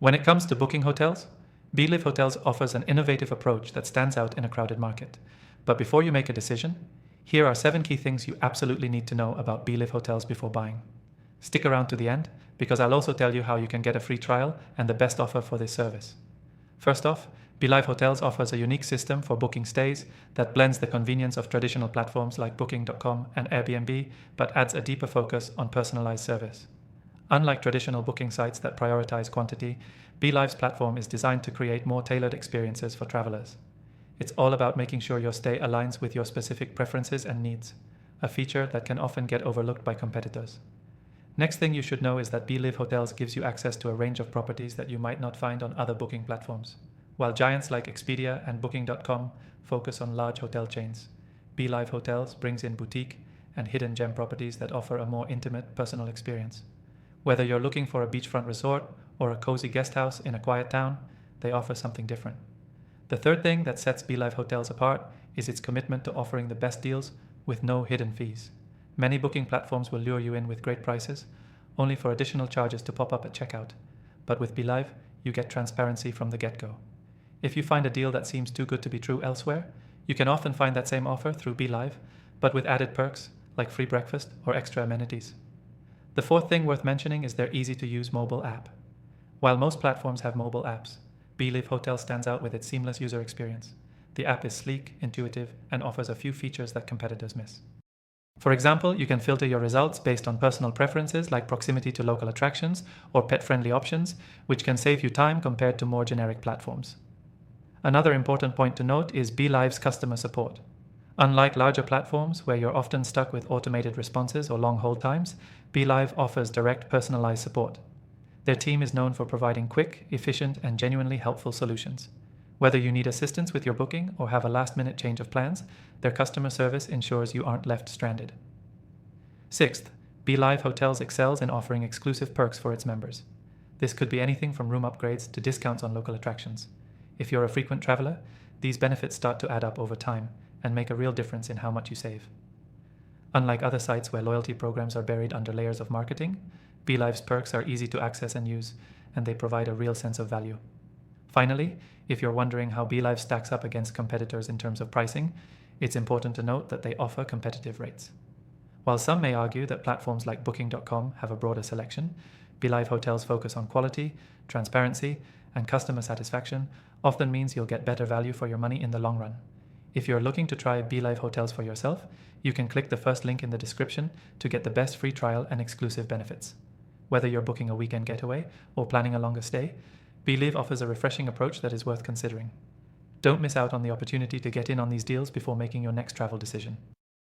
When it comes to booking hotels, BeLive Hotels offers an innovative approach that stands out in a crowded market. But before you make a decision, here are 7 key things you absolutely need to know about BeLive Hotels before buying. Stick around to the end, because I'll also tell you how you can get a free trial and the best offer for this service. First off, BeLive Hotels offers a unique system for booking stays that blends the convenience of traditional platforms like Booking.com and Airbnb, but adds a deeper focus on personalized service. Unlike traditional booking sites that prioritize quantity, BeLive's platform is designed to create more tailored experiences for travelers. It's all about making sure your stay aligns with your specific preferences and needs, a feature that can often get overlooked by competitors. Next thing you should know is that BeLive Hotels gives you access to a range of properties that you might not find on other booking platforms. While giants like Expedia and Booking.com focus on large hotel chains, BeLive Hotels brings in boutique and hidden gem properties that offer a more intimate, personal experience. Whether you're looking for a beachfront resort or a cozy guest house in a quiet town, they offer something different. The third thing that sets BeLive Hotels apart is its commitment to offering the best deals with no hidden fees. Many booking platforms will lure you in with great prices, only for additional charges to pop up at checkout. But with BeLive, you get transparency from the get-go. If you find a deal that seems too good to be true elsewhere, you can often find that same offer through BeLive, but with added perks like free breakfast or extra amenities. The fourth thing worth mentioning is their easy-to-use mobile app. While most platforms have mobile apps, BeLive Hotel stands out with its seamless user experience. The app is sleek, intuitive, and offers a few features that competitors miss. For example, you can filter your results based on personal preferences like proximity to local attractions or pet-friendly options, which can save you time compared to more generic platforms. Another important point to note is BeLive's customer support. Unlike larger platforms where you're often stuck with automated responses or long hold times, BeLive offers direct personalized support. Their team is known for providing quick, efficient, and genuinely helpful solutions. Whether you need assistance with your booking or have a last-minute change of plans, their customer service ensures you aren't left stranded. Sixth, BeLive Hotels excels in offering exclusive perks for its members. This could be anything from room upgrades to discounts on local attractions. If you're a frequent traveler, these benefits start to add up over time and make a real difference in how much you save. Unlike other sites where loyalty programs are buried under layers of marketing, BeLive's perks are easy to access and use, and they provide a real sense of value. Finally, if you're wondering how BeLive stacks up against competitors in terms of pricing, it's important to note that they offer competitive rates. While some may argue that platforms like Booking.com have a broader selection, BeLive Hotels' focus on quality, transparency, and customer satisfaction often means you'll get better value for your money in the long run. If you're looking to try BeLive Hotels for yourself, you can click the first link in the description to get the best free trial and exclusive benefits. Whether you're booking a weekend getaway or planning a longer stay, BeLive offers a refreshing approach that is worth considering. Don't miss out on the opportunity to get in on these deals before making your next travel decision.